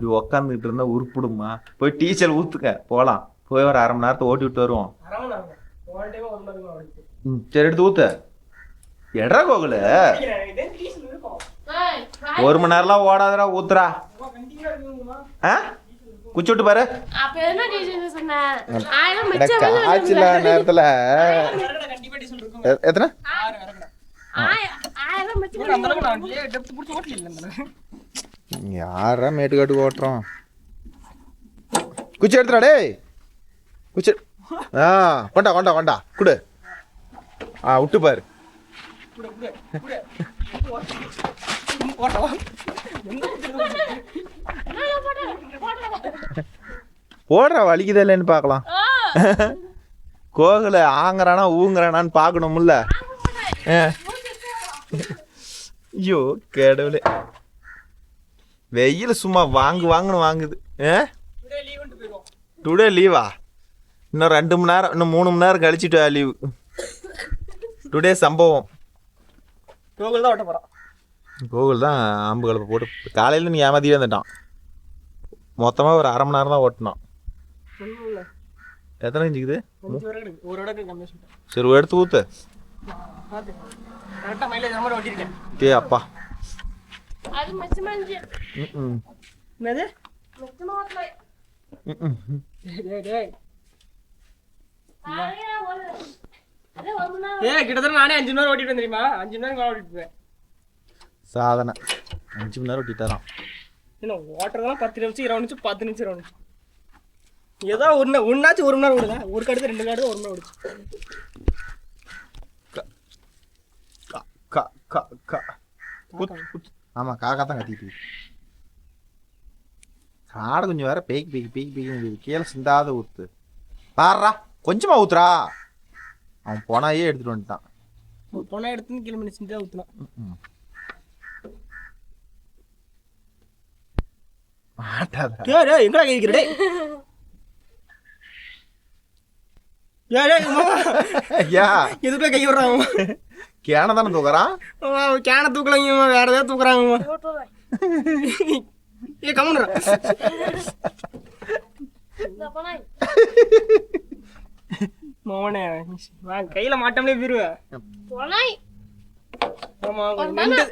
இப்படி உக்காந்துக்கிட்டு இருந்தா உருப்பிடுமா? போய் டீச்சர் ஊத்துக்க போலாம். போய் ஒரு அரை மணி நேரத்தை ஓட்டி விட்டு வருவோம். சரி எடுத்து ஊத்து. எடா கோகுல 1 மணி நேரம்லாம் ஓடாதடா, ஊத்துறா. குச்சி விட்டு பாரு. காய்ச்சல நேரத்துல எத்தனை யாரா மேட்டுக்காட்டுக்கு ஓட்டுறோம்? குச்சி எடுத்துடா டே. குச்சி கொண்டா கொண்டா கொண்டா குடு. விட்டு பாரு. போடுற வலிக்குதா இல்லைன்னு பார்க்கலாம். கோகுல ஆங்குறானா ஊங்குறானான்னு பார்க்கணும்ல. ஐயோ கடவுளே, வெயில் சும்மா வாங்குன்னு வாங்குது. டுடே லீவா? இன்னும் 2 மணி நேரம், இன்னும் 3 மணி நேரம் கழிச்சுட்டு லீவு. டுடே சம்பவம். கோகுல் தான் ஓட்ட போகிறான். கோகுல் தான் ஆம்பு கலப்பை போட்டு காலையில் நீ ஏமாத்தியே வந்துட்டான். மொத்தமாக ஒரு அரை மணி நேரம் தான் ஓட்டினான். எத்தனை இஞ்சிக்குது? சரி எடுத்து ஊத்து. டே அப்பா, கிட்டத்தட்ட நானே 5 மணி நேரம் ஓட்டிட்டு தெரியுமா? 5 மணி நேரம் ஓட்டிட்டு சாதனை. 5 மணி நேரம் ஓட்டிட்டாரான். இன்னும் ஓட்டுறதெல்லாம் 10 நிமிஷம் 20 நிமிஷம் 10 நிமிஷம் 20 நிமிஷம் ஏதோ ஒன்னாச்சும் 1 மணி நேரம் ஓடுதா? ஒரு கடுத்து 2 காடு 1 மணி நேரம் ஓடுச்சு. ஆமா காக்கா தான் கத்திட்டு காடை கொஞ்சம் வேற பேய்க்கு கீழே சிந்தாத ஊத்து பாடுறா. கொஞ்சமா ஊத்துறா. அவன் பொனாயே எடுத்துட்டு வந்துட்டான். பொனா எடுத்துன்னு கீழே மணி சிந்தா ஊத்துனான். மாட்டாத எங்கடா கேக்குறடே? எதுக்குள்ள கை விடுறான்? கேனை தானே தூக்குறான். கேனை தூக்கலங்க, வேற ஏதாவது தூக்குறாங்க. ஏ கம்முன்னு மோனே கையில மாட்டோம்லே போயிருவேன்.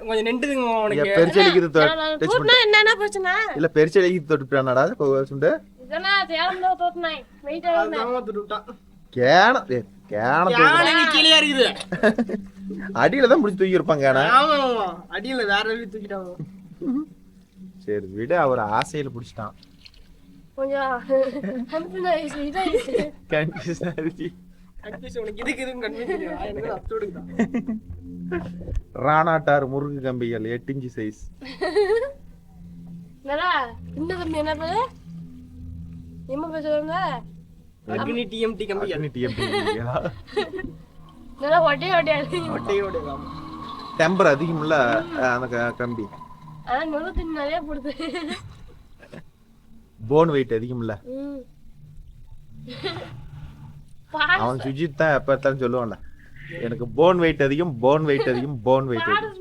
கொஞ்சம் நெண்டுதுங்க உனக்கு. பெருச்செலிக்குது இல்ல பெருச்செலிக்கு தொட்டுட்டானடா சுண்டு. அடியில தான் முடிச்சு தூக்கி இருப்பாங்க. அடியில வேற தூக்கிட்டாங்க. சரி விட, அவர் ஆசையில பிடிச்சிட்டான். ராணாட்டார் முருகு கம்பிகள் 8 இன்ச் சைஸ். அக்னி டிஎம்டி கம்பி. அக்னி டிஎம்டி ஒட்டையோட டெம்பர் அதிகம்ல அந்த கம்பி. போன் வெயிட் அதிகம்ல. அவன் சுஜித் தான் எப்ப எடுத்தாலும் சொல்லுவான்ல, எனக்கு போன் வெயிட் அதிகம், போன் வெயிட் அதிகம், போன் வெயிட் அதிகம்.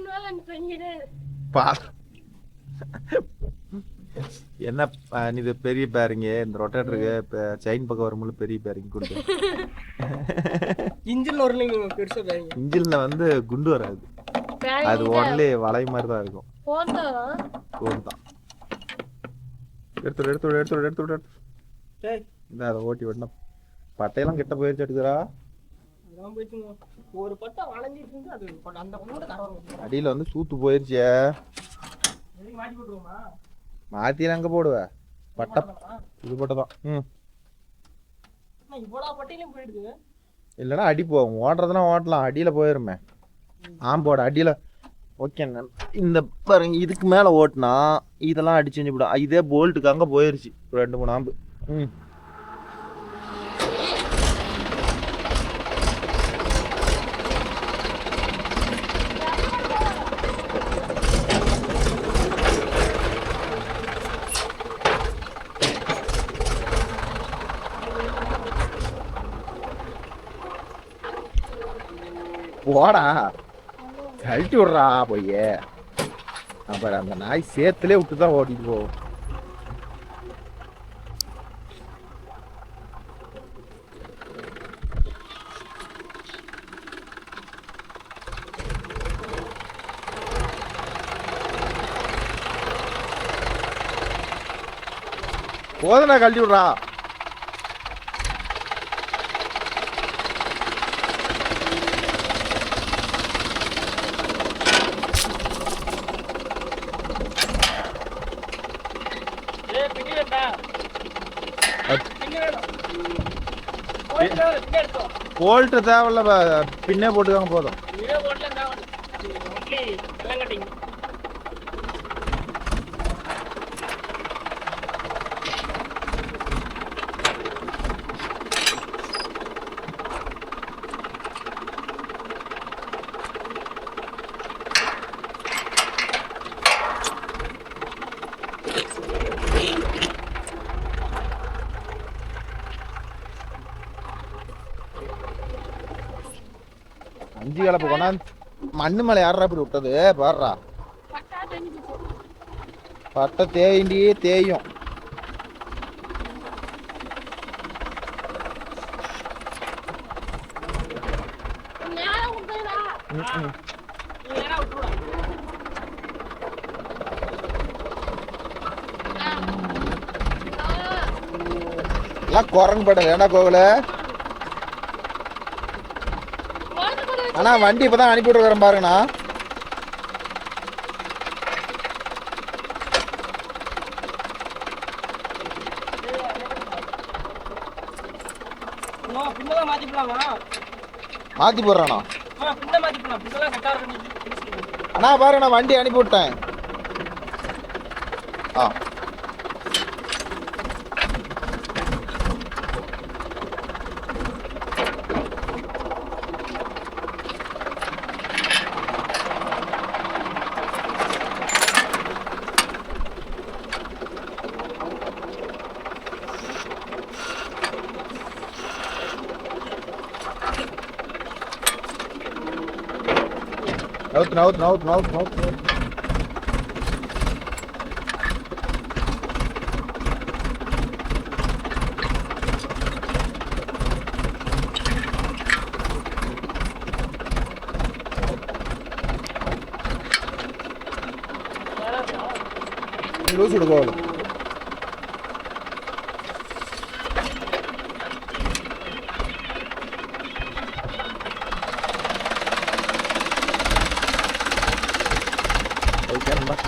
என்ன இது பெரிய பேரிங்க, இந்த ரொட்டேட்டருக்கு செயின் பக்கம் வரும்போது பெரிய பேரிங் குண்டு. இன்ஜின்ல வந்து குண்டு வராது, அது ஒன்லி வளை மாதிரி தான் இருக்கும். எடுத்து அதை ஓட்டி விடணும். பட்டையெல்லாம் கிட்ட போயிருச்சு எடுக்கிறா. அடியில வந்து சூத்து போயிருச்சு. மாத்தி அங்க போடுவ பட்டை இது பட்டைதான். இல்லைன்னா அடி போகும். ஓடுறதுனா ஓட்டலாம், அடியில போயிருமே ஆம்போட அடியில. ஓகே, இந்த பாருங்க இதுக்கு மேல ஓட்டுனா இதெல்லாம் அடிச்சு செஞ்சுவிடும். இதே போல்ட்டுக்கு அங்க போயிருச்சு 2-3 ஆம்பு. போடா கழட்டி விடுறா போய். அப்புறம் அந்த நாய் சேத்துலேயே விட்டு தான் ஓடிட்டு போகும். போதுண்ணா கழட்டி விட்றா. போல்ட்டு தேவையில்ல, பின்னே போட்டுக்காங்க போதும். அஞ்சு கலப்பு கொண்டாந்து மண்ணு மேலே யாரா இப்படி விட்டது பாடுறா. பட்டை தேயிண்டியே தேயும். எல்லாம் குரங்கு படம் ஏண்டா கோவில. அண்ணா வண்டி இப்பதான் அனுப்பி விட்டுருக்கிறேன் பாருங்கண்ணா. மாத்தி போடுறானா அண்ணா பாருங்கண்ணா, வண்டி அனுப்பி விட்டேன். ஆ நவுத்து. லூஸ் விடு கோவில்.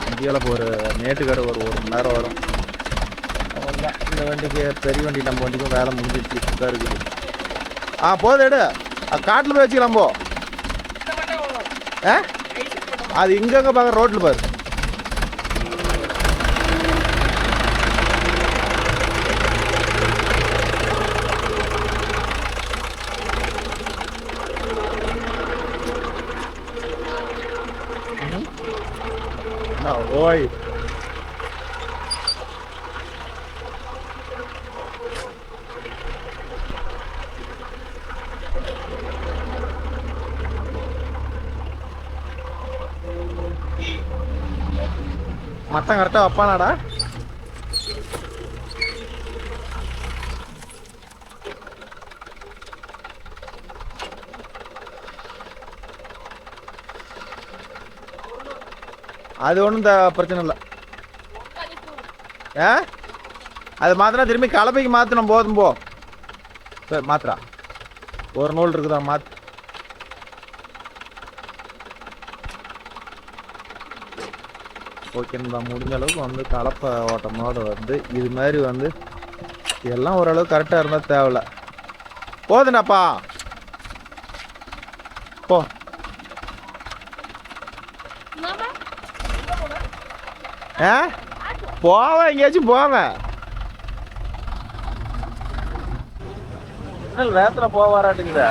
இந்தியாவில் ஒரு மேட்டுக்காடு ஒரு 1 மணி நேரம் வரும். அவ்வளோதான். இந்த வண்டிக்கு பெரிய வண்டி நம்ம வண்டிக்கும் வேலை முடிஞ்சிடுச்சு. தான் இருக்குது. போதும் எடு. காட்டில் போய் வச்சுக்கலாம் போ. அது இங்கங்க பார்க்குற ரோட்டில் பாரு. ஓய் மட்டம் கரெக்டாக வைப்பானாடா. அது ஒன்றும் பிரச்சனை இல்லை. அது மாத்தினா திரும்பி கலப்பைக்கு மாற்றணும். போதும் போ. சரி மாத்திரா. ஒரு நூல் இருக்குதா மாற்று. ஓகேங்களா. முடிஞ்ச அளவுக்கு வந்து கலப்பை ஓட்டமோடு வந்து இது மாதிரி வந்து எல்லாம் ஓரளவுக்கு கரெக்டாக இருந்தால் தேவையில்ல. போதுண்டாப்பா போ. போவேன் எங்கேயாச்சும் போவேன். நேரத்துல போக வராட்டுங்குத.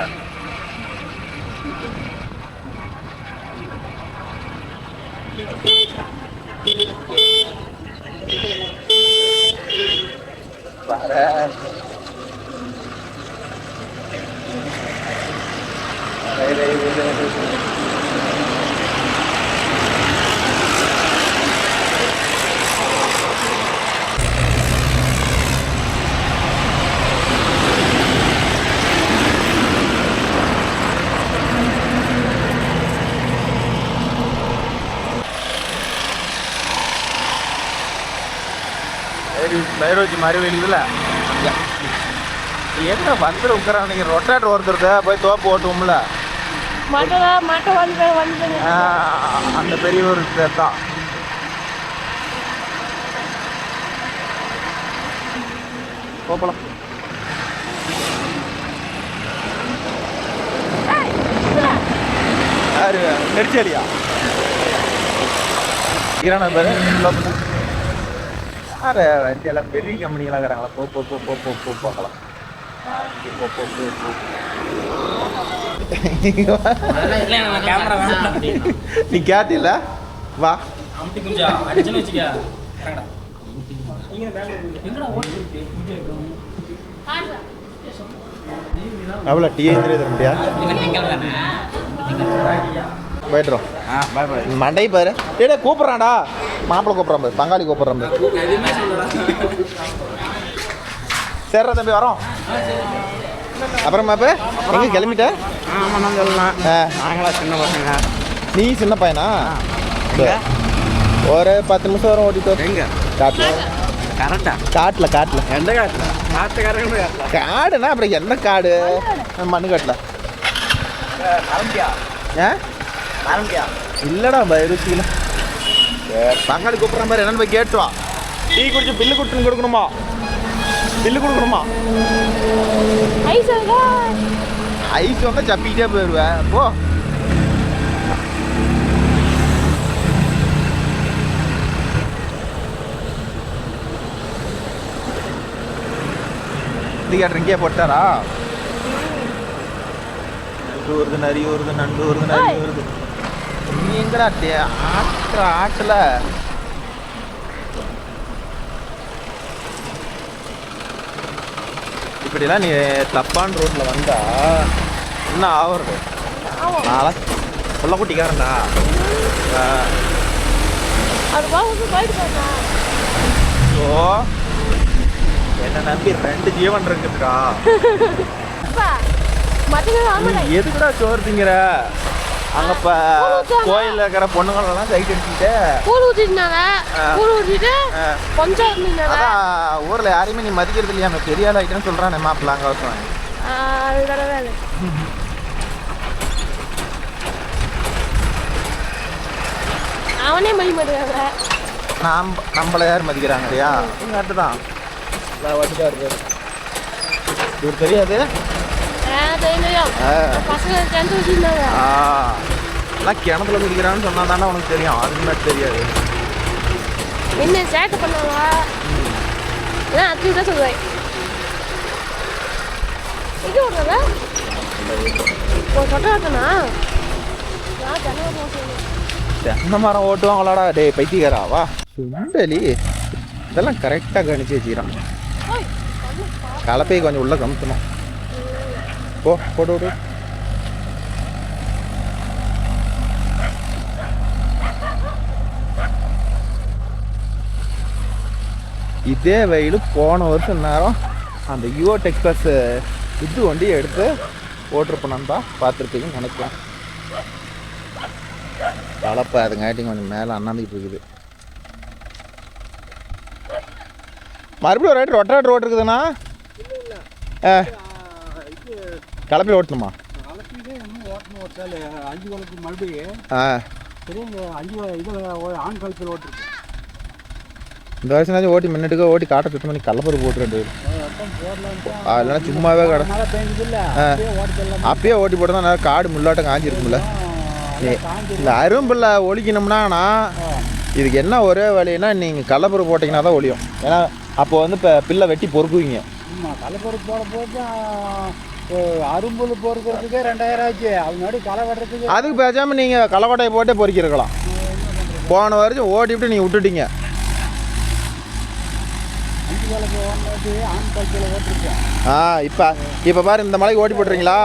பைரோஜி மாதிரி வெளியுதுல என்ன வந்துட்டு உட்காரான் நீங்கள் ரொட்டேட்டர் ஒருத்தருத போய் தோப்பு ஓட்டுவோம்ல அந்த பெரிய ஒரு தான் போகலாம். யாரு நெரிச்சலியா கிரான பேரு யாரு வண்டி எல்லாம் பெரிய கம்பெனிகளாக இருக்கிறாங்களா? போ போ போ போ போ போ பார்க்கலாம். நீ கேட்டில வா அவ்வளோ டீ தெரியுது முடியா போய்ட்டுறோம். மண்டை பாரு டேடா கூப்பிட்றான்டா மாப்பிள்ளை கூப்பிட்றான் பாரு பங்காளி கூப்பிட்றான் பாரு. சரிடா தம்பி வரோம். அப்புறமா இப்போ எங்கே கிளம்பிட்ட? நாங்களா சின்ன பசங்க. நீ சின்ன பையனா? ஒரு 10 நிமிஷம் வரும் ஓட்டிட்டு. எங்க காட்டில் கரெக்டா? காட்டில் காட்டில் எந்த காட்டில்? காட்டுக்காரங்க காடுனா அப்புறம் என்ன காடு? மண்ணு காட்டில் இல்லைடா பயிற்சியில் பங்காளி கூப்பிட்ற மாதிரி என்னன்னு போய் கேட்டு வா. டீ குடிச்சு பில்லு கொடுக்கணுமா? பில்லு கொடுக்கணுமா? ஐஸ் வந்தால் சப்பிக்கிட்டே போயிடுவேன். போ ட்ரிங்கே போட்டாரா? வருது நிறைய வருது நண்டு வருது நிறைய வருது. நீ எங்கடா ஆட்டில் இப்படிலாம் நீ தப்பான ரோட்டில் வந்தா என்ன ஆகுறது? நாளா சொல்ல குட்டிக்காரன்டா. ஓ என்ன நம்பி 2 ஜீவன் இருக்குதுடா. எதுக்குடா சோறு திங்கிற? அங்க கோயில்ல இருக்கிற பொண்ணுங்களெல்லாம் சைட் அடிச்சுட்டு ஊர்ல யாரையுமே நீ மதிக்கிறது இல்லையா? பெரிய ஆள் ஆகிட்டேன்னு சொல்றான் மாப்பிள்ள. அங்க வருவாங்க அவனே மதி மாட்டேங்கிறாங்க. நம்மள யார் மதிக்கிறாங்க இல்லையா? இங்க தான் இவர் தெரியாது. கிணத்துல குடிக்கிறான்னு சொன்னா தானே உனக்கு தெரியும். அது மாதிரி தெரியாது. என்ன சேட்டை பண்ணுவாங்க அதுதான் சொல்லுவேன். எங்கே விடுறத சொட்டாக்கண்ணா தென்னை மரம் ஓட்டுவாங்களாடா? டே பைத்தியக்காரா வா சுண்டலி இதெல்லாம் கரெக்டாக கணிச்சு வச்சுக்கிறான். கலப்பையை கொஞ்சம் உள்ள கமுத்தணும். போ போட்டு விடு. இதே வெயில் போன வருஷம் நேரம் அந்த யுவோ டெக்ஸாஸ் இது வண்டியை எடுத்து ஓட்டிருப்போம் தான் பார்த்துருப்பீங்கன்னு நினைக்கிறேன். கலப்பை அதுங்காட்டியும் கொஞ்சம் மேலே அண்ணாந்துக்கிட்டு இருக்குது. மறுபடியும் ஒரு ரொட்டேட்டர் ரோட் இருக்குதுண்ணா. கலப்பையில் ஓட்டணுமா? இந்த வருஷம் ஓட்டி முன்னிட்டுக்க ஓட்டி காட்ட சுத்தம் பண்ணி கள்ளப்பரு போட்டு அதெல்லாம் சும்மாவே கடை அப்பயே ஓட்டி போட்டு தான் காடு முள்ளாட்டம் காஞ்சிருக்கும்ல. இந்த அரும்பில் ஒழிக்கணும்னா இதுக்கு என்ன ஒரே வேலைன்னா நீங்கள் கள்ளப்பரு போட்டிங்கன்னா தான் ஒழியும். ஏன்னா அப்போ வந்து இப்போ பில்லை வெட்டி பொறுக்குவீங்க. கள்ளப்பரு போட போது அரும்புல் பொறுக்கிறதுக்கே 2000 ஆச்சு. முன்னாடி களை வெட்டுறதுக்கு அதுக்கு பேசாமல் நீங்கள் களைக்கொட்டையை போட்டே பொறுக்கிருக்கலாம். போன வருஷம் ஓட்டிவிட்டு நீங்கள் விட்டுட்டீங்க. 5 வேலைக்கு ஓட்டி ஆண் கல்ச்சியில் ஓட்டிருக்கேன். இப்போ பாரு இந்த மலைக்கு ஓட்டி போட்டுறீங்களா?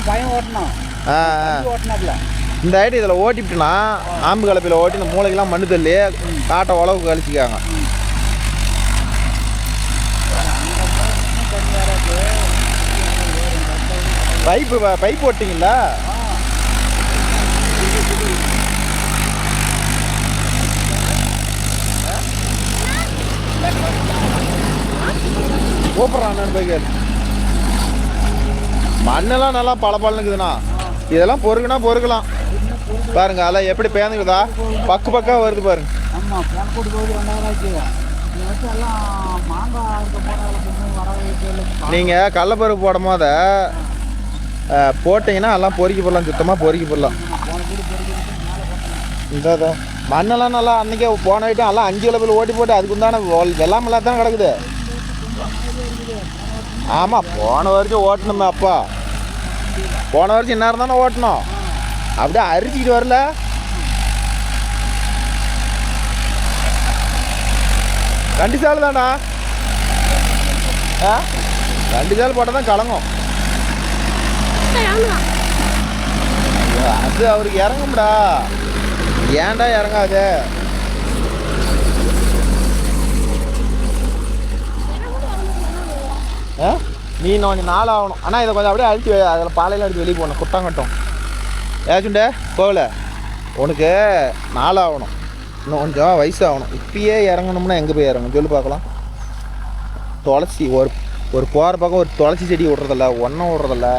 பயம் ஓட்டணும். ஓட்டினாப்புல இந்த ஐடி இதில் ஓட்டிவிட்டுனா ஆம்பு கலப்பையில் ஓட்டி இந்த மூளைக்கெல்லாம் மண்ணு தள்ளி காட்டை உழவுக்கு கழிச்சிக்காங்க. பைப் போட்டிங்களா? கூப்பிட்றான்னு போய் கேளு. மண்ணெல்லாம் நல்லா பளபளக்குதுண்ணா. இதெல்லாம் பொறுக்குனா பொறுக்கலாம் பாருங்க. அதெல்லாம் எப்படி பேந்துக்குதா பக்கு பக்கா வருது பாருங்க. ஆமாம் போன கூட்டு போகுது 2000 ஆச்சு. இதை வச்சு எல்லாம் மாங்காய் இருக்க போனால் வரவே. நீங்கள் கடலப்பருப்பு போடும் போத போட்டிங்கன்னா எல்லாம் பொறுக்கி போடலாம். சுத்தமாக பொறுக்கி போடலாம். இந்த மண்ணெல்லாம் நல்லா அன்றைக்கே போன ஐட்டம் எல்லாம் 5 கிலோ பில் ஓட்டி போட்டு அதுக்கு உண்டான வெள்ளாமெல்லாம் தான் கிடக்குது. ஆமாம் போன வரைக்கும் ஓட்டணுமே அப்பா. போன வரைக்கும் இந்நேரம் தானே ஓட்டணும். அப்படியே அரிச்சிக்கிட்டு வரல. ரெண்டு சால் தான்டா. ஆ 2 சால் போட்டால் தான் கலங்கும். அது அவருக்கு இறங்கும்டா. ஏன்டா இறங்காது? நீ இன்னும் கொஞ்சம் நாள் ஆகணும். ஆனால் இதை கொஞ்சம் அப்படியே அழிச்சு அதில் பாலையெல்லாம் எடுத்து வெளியே போகணும். குட்டாங்கட்டும் ஏச்சுண்டே போகல. உனக்கு நாள் ஆகணும். இன்னும் கொஞ்சம் வயசாகணும். இப்பயே இறங்கணும்னா எங்கே போய் இறங்கணும் சொல்லி பார்க்கலாம். துளசி ஒரு போகிற பக்கம் ஒரு துளசி செடி விட்றதில்ல, ஒன்றும் விட்றதில்ல.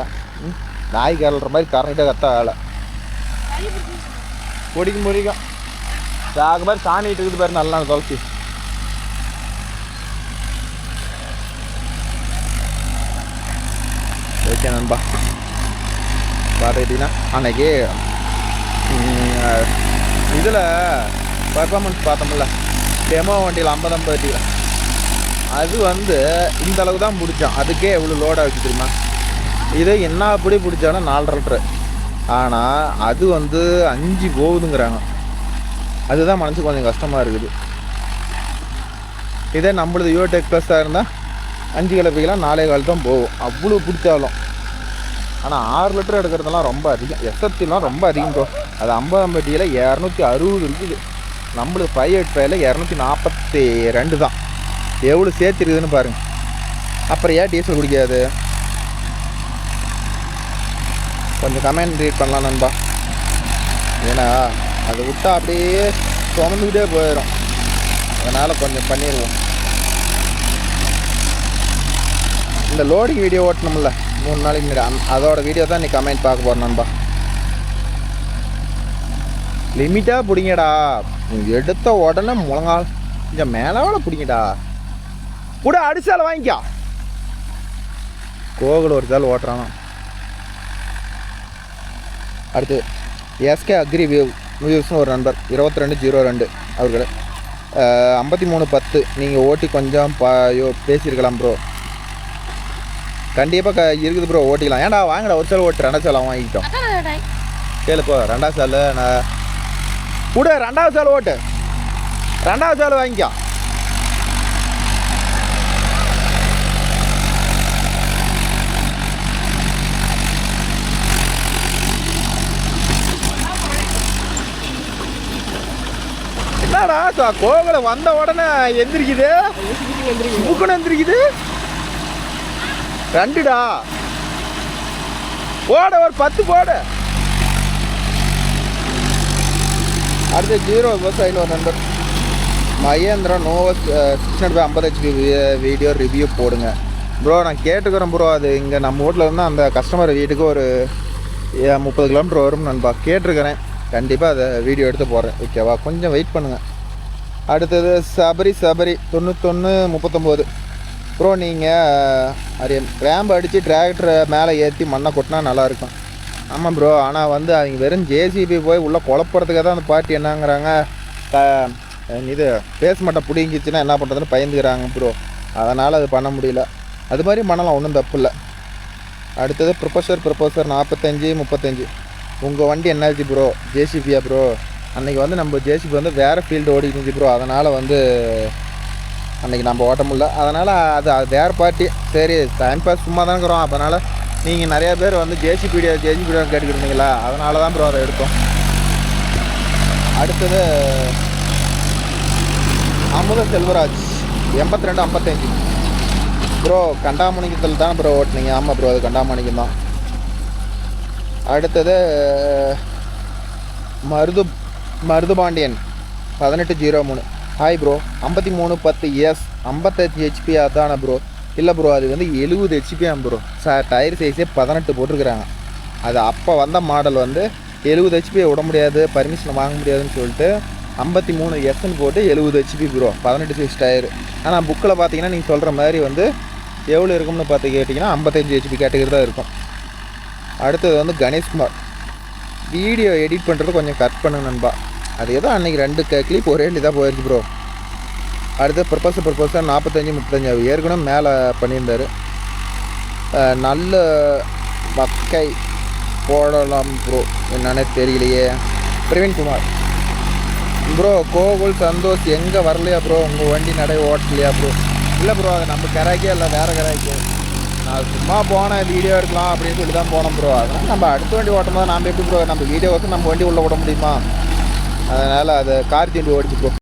நாய் கறல்ற மாதிரி கரண்ட்டாக கத்த வேலை பிடிக்கும். அது மாதிரி சாணிட்டு இருக்குது பாரு நல்லா துளசி. ஓகே நண்பா பார்த்துக்கிட்டீங்கன்னா அன்னைக்கு இதில் பர்ஃபார்மன்ஸ் பார்த்தோம்ல டெமோ வண்டியில் 50-50 அடியில் அது வந்து இந்த அளவுக்கு தான் பிடிச்சோம். அதுக்கே எவ்வளோ லோடாக வச்சு தெரியுமா? இது என்ன அப்படி பிடிச்சானா 4.5 லிட்டரு. ஆனால் அது வந்து 5 போகுதுங்கிறாங்க. அதுதான் மனசுக்கு கொஞ்சம் கஷ்டமாக இருக்குது. இதே நம்மளது யூடெக் ப்ளஸ்ஸாக இருந்தால் 5 கிலோபிக்கெலாம் 4.25 தான் போகும் அவ்வளோ பிடிச்சாலும். ஆனால் 6 லிட்டர் எடுக்கிறதெல்லாம் ரொம்ப அதிகம். எஸ்எஃப்டிலாம் ரொம்ப அதிகம் ப்ரோ. அது 50-50 அடியில் 260 இருக்குது. நம்மளுக்கு 585ல் 242 தான். எவ்வளோ சேர்த்துருக்குதுன்னு பாருங்கள். அப்புறம் ஏன் டீசல் குடிக்காது? கொஞ்சம் கமெண்ட் ரீட் பண்ணலாம் நண்பா. ஏன்னா அதை விட்டால் அப்படியே சுமந்துக்கிட்டே போயிடும். அதனால் கொஞ்சம் பண்ணிடுவோம். இந்த லோடிங் வீடியோ ஓட்டணும்ல 3 நாளைக்கு முன்னாடி அதோட வீடியோ தான் நீ கமெண்ட் பார்க்க போகிறேன் நண்பா. லிமிட்டாக பிடிங்கடா. எடுத்த உடனே முழங்கால் கொஞ்சம் மேலாவோட பிடிங்கடா. கூட அடிச்சால் வாங்கிக்கா. கோகுல ஒரு சால் ஓட்டுறானா. அடுத்து எஸ்கே அக்ரி வியூஸ்னு ஒரு நண்பர் 2202 அவர்கள் 5310 நீங்கள் ஓட்டி கொஞ்சம் பேசியிருக்கலாம் ப்ரோ. கண்டிப்பாக இருக்குது ப்ரோ, ஓட்டிக்கலாம். ஏன்டா வாங்கடா ஒரு சால் ஓட்டு 2 சால் வாங்கிட்டோம். கேளுப்போ 2வது சால் நான் கூட 2வது சால் ஓட்டு 2வது சால் வாங்கிக்கோ. என்னடா கோகுல வந்த உடனே எந்திரிக்குது. புக்குன்னு எந்திரிக்குது. 2டா போட ஒரு 10 போடு. அடுத்து 0 விவசாயின்னு ஒரு நண்பர் மகேந்திரா நோவஸ் 650 HP வீடியோ ரிவ்யூ போடுங்க ப்ரோ. நான் கேட்டுக்கிறேன் ப்ரோ. அது இங்கே நம்ம வீட்டில் இருந்தால் அந்த கஸ்டமர் வீட்டுக்கு ஒரு 30 கிலோமீட்டர் வரும் நண்பா. கேட்டிருக்கிறேன். கண்டிப்பாக அதை வீடியோ எடுத்து போடுறேன். ஓகேவா? கொஞ்சம் வெயிட் பண்ணுங்கள். அடுத்தது சபரி 9139 ப்ரோ. நீங்கள் அது ரேம்பு அடித்து டிராக்டரை மேலே ஏற்றி மண்ணை கொட்டினா நல்லாயிருக்கும். ஆமாம் ப்ரோ. ஆனால் வந்து அவங்க வெறும் ஜேசிபி போய் உள்ளே குழப்பறதுக்காக தான் அந்த பார்ட்டி என்னங்கிறாங்க, இது பேஸ் மட்டை பிடிங்கிச்சுன்னா என்ன பண்ணுறதுன்னு பயந்துக்கிறாங்க ப்ரோ. அதனால் அது பண்ண முடியல. அது மாதிரி பண்ணலாம், ஒன்றும் தப்பு இல்லை. அடுத்தது ப்ரொஃபஸர் 4535 உங்கள் வண்டி என்னாச்சு ப்ரோ? ஜேசிபியா ப்ரோ? அன்றைக்கி வந்து நம்ம ஜேசிபி வந்து வேறு ஃபீல்டு ஓடிட்டு இருந்துச்சு ப்ரோ. அதனால் வந்து அன்றைக்கி நம்ம ஓட்ட முடியல. அதனால் அது வேறு பார்ட்டி. சரி டைம் பாஸ் சும்மா தான் இருக்கிறோம். அதனால் நீங்கள் நிறையா பேர் வந்து ஜேசிபிடியா கேட்டுக்கிட்டு இருந்தீங்களா? அதனால தான் ப்ரோ அதை எடுத்தோம். அடுத்தது அமுத செல்வராஜ் 8255 ப்ரோ. கண்டாமணிக்கத்தில் தான் ப்ரோ ஓட்டினீங்க? ஆமாம் ப்ரோ, அது கண்டாமணிக்கம் தான். அடுத்தது Maruthupandiyan 1803 hi bro. 5310 S 55 HP அதான ப்ரோ. இல்லை ப்ரோ அது வந்து 70 ஹெச்பியாம் ப்ரோ டயர் சைஸே 18 போட்டிருக்கிறாங்க. அது அப்போ வந்த மாடல் வந்து 70 ஹெச்பியை விட முடியாது, பர்மிஷன் வாங்க முடியாதுன்னு சொல்லிட்டு 53 எஸ்ன்னு போட்டு 70 ஹெச்பி ப்ரோ 18 சைஸ் டயரு. ஆனால் புக்கில் பார்த்தீங்கன்னா நீங்கள் சொல்கிற மாதிரி வந்து எவ்வளோ இருக்கும்னு பார்த்து கேட்டிங்கன்னா 55 ஹெச்பி கேட்டகரி தான் இருக்கும். அடுத்தது வந்து கணேஷ்குமார். வீடியோ எடிட் பண்ணுறது கொஞ்சம் கட் பண்ணுங்க நண்பா. அது ஏதோ அன்றைக்கி 2 கிளிப் ஒரே இதாக போயிடுச்சு ப்ரோ. அடுத்து ப்ரப்போஸாக 45 35 அவர் ஏற்கனவே மேலே பண்ணியிருந்தார். நல்ல வக்கை போடலாம் ப்ரோ, என்னன்னே தெரியலையே. பிரவீன்குமார் ப்ரோ, கோகுல் சந்தோஷ் எங்கே வரலையா ப்ரோ, உங்கள் வண்டி நடை ஓட்டலையா ப்ரோ? இல்லை ப்ரோ, அது நம்ம கராக்கே இல்லை, வேறு கராக்கே. நான் சும்மா போனேன் வீடியோ எடுக்கலாம் அப்படின்னு சொல்லி தான் போனோம் ப்ரோ. அதனால் நம்ம அடுத்த வண்டி ஓட்டும் போது நம்ம எப்படி ப்ரோ நம்ம வீடியோ வந்து நம்ம வண்டி உள்ளே விட முடியுமா? அதனால் அதை கார் தீண்டு ஓடிச்சு ப்ரோ.